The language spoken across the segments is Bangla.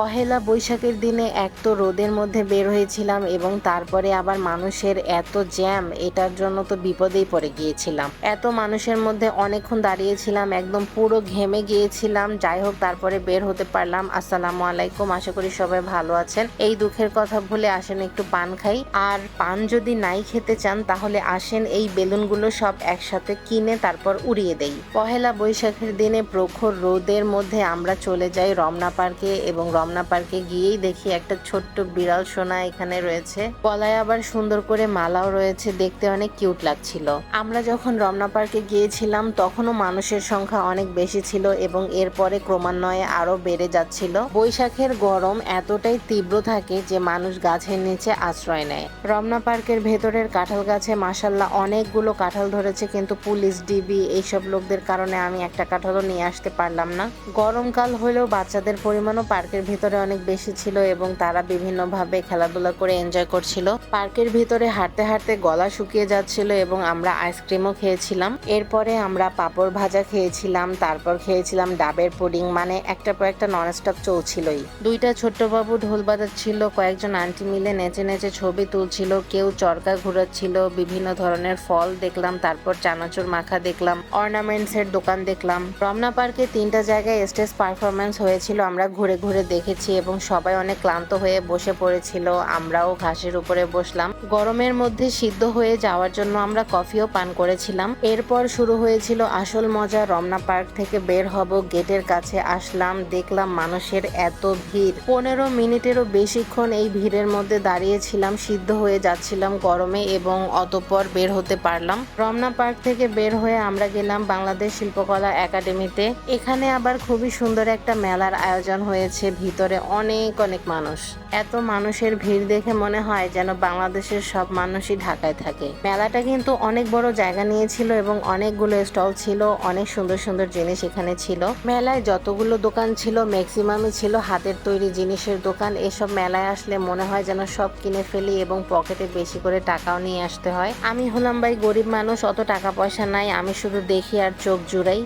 পহেলা বৈশাখের দিনে এক তো রোদের মধ্যে বের হয়েছিলাম এবং তারপরে আবার মানুষের এত জ্যাম, এটার জন্য তো বিপদেই পড়ে গিয়েছিলাম। এত মানুষের মধ্যে অনেকক্ষণ দাঁড়িয়েছিলাম, একদম পুরো ঘেমে গিয়েছিলাম। যাই হোক, তারপরে বের হতে পারলাম। আসসালামু আলাইকুম, আশা করি সবাই ভালো আছেন। এই দুঃখের কথা ভুলে আসেন একটু পান খাই। আর পান যদি নাই খেতে চান তাহলে আসেন এই বেলুনগুলো সব একসাথে কিনে তারপর উড়িয়ে দেই। পহেলা বৈশাখের দিনে প্রখর রোদের মধ্যে আমরা চলে যাই রমনা পার্কে এবং রমনা পার্কে গিয়েই দেখি একটা ছোট্ট বিড়াল সোনা এখানে রয়েছে। গলায় আবার সুন্দর করে মালাও রয়েছে, দেখতে অনেক কিউট লাগছিল। আমরা যখন রমনা পার্কে গিয়েছিলাম তখনও মানুষের সংখ্যা অনেক বেশি ছিল এবং এরপরে ক্রমান্বয়ে আরো বেড়ে যাচ্ছিল। বৈশাখের গরম এতটাই তীব্র থাকে যে মানুষ গাছের নিচে আশ্রয় নেয়। রমনা পার্কের ভেতরের কাঁঠাল গাছে মাশাল্লাহ অনেকগুলো কাঁঠাল ধরেছে, কিন্তু পুলিশ ডিবি এইসব লোকদের কারণে আমি একটা কাঁঠালও নিয়ে আসতে পারলাম না। গরমকাল হলেও বাচ্চাদের পরিমাণও পার্কের ভিতরে অনেক বেশি ছিল এবং তারা বিভিন্নভাবে খেলাধুলা করে এনজয় করছিল। পার্কের ভিতরে হাঁটতে হাঁটতে গলা শুকিয়ে যাচ্ছিল এবং আমরা আইসক্রিমও খেয়েছিলাম। এরপরে আমরা পাঁপড় ভাজা খেয়েছিলাম, তারপর খেয়েছিলাম ডাবের পুডিং, মানে একটার পর একটা ননস্টপ চলছিলই। দুইটা ছোট্ট বাবু ঢোল বাজাচ্ছিল, কয়েকজন আন্টি মিলে নেচে নেচে ছবি তুলছিল, কেউ চরকা ঘুরাচ্ছিল, বিভিন্ন ধরনের ফল দেখলাম, তারপর চানাচুর মাখা দেখলাম, অর্নামেন্টস এর দোকান দেখলাম। রমনা পার্কে 3টা জায়গায় স্টেজ পারফরমেন্স হয়েছিল, আমরা ঘুরে ঘুরে দেখেছি এবং সবাই অনেক ক্লান্ত হয়ে বসে পড়েছিল। আমরাও ঘাসের উপরে বসলাম। গরমের মধ্যে সিদ্ধ হয়ে যাওয়ার জন্য আমরা কফিও পান করেছিলাম। এরপর শুরু হয়েছিল আসল মজা। রমনা পার্ক থেকে বের হব, গেটের কাছে আসলাম, দেখলাম মানুষের এত ভিড়। 15 মিনিটেরও বেশিক্ষণ এই ভিড়ের মধ্যে দাঁড়িয়েছিলাম, সিদ্ধ হয়ে যাচ্ছিলাম গরমে এবং অতঃপর বের হতে পারলাম। রমনা পার্ক থেকে বের হয়ে আমরা গেলাম বাংলাদেশ শিল্পকলা একাডেমিতে। এখানে আবার খুবই সুন্দর একটা মেলার আয়োজন হয়েছে, ভিতরে অনেক অনেক মানুষ। এত মানুষের ভিড় দেখে মনে হয় যেন বাংলাদেশের সব মানুষই ঢাকায় থাকে। মেলাটা কিন্তু অনেক বড় জায়গা নিয়েছিল এবং অনেকগুলো স্টল ছিল, অনেক সুন্দর সুন্দর জিনিস এখানে ছিল। মেলায় যতগুলো দোকান ছিল ম্যাক্সিমামই ছিল হাতের তৈরি জিনিসের দোকান। এসব মেলায় আসলে মনে হয় যেন সব কিনে ফেলি এবং পকেটে বেশি করে টাকাও নিয়ে আসতে হয়। আমি হলাম ভাই গরিব মানুষ, অত টাকা পয়সা নাই, আমি শুধু দেখি আর চোখ জুড়াই।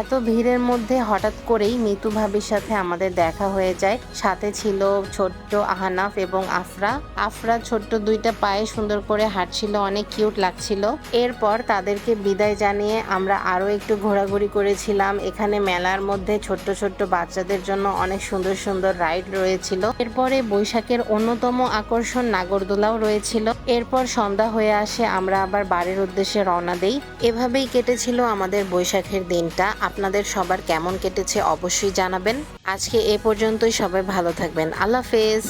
এত ভিড়ের মধ্যে হঠাৎ করেই মিতু ভাবির সাথে আমাদের দেখা হয়ে যায়। সাথে ছিল ছোট্ট আহনাফ এবং আফরা। আফরা ছোট্ট দুইটা পায়ে সুন্দর করে হাঁটছিল, অনেক কিউট লাগছিল। এরপর তাদেরকে বিদায় জানিয়ে আমরা আরো একটু ঘোরাঘুরি করেছিলাম। এখানে মেলার মধ্যে ছোট্ট ছোট্ট বাচ্চাদের জন্য অনেক সুন্দর সুন্দর রাইড রয়েছিল। এরপরে বৈশাখের অন্যতম আকর্ষণ নাগরদোলাও রয়েছিল। এরপর সন্ধ্যা হয়ে আসে, আমরা আবার বাড়ির উদ্দেশ্যে রওনা দেই। এভাবেই কেটেছিল আমাদের বৈশাখের দিনটা। আপনাদের সবার কেমন কেটেছে অবশ্যই জানাবেন। আজকে এ পর্যন্তই, সবাই ভালো থাকবেন। আল্লাহ হাফেজ।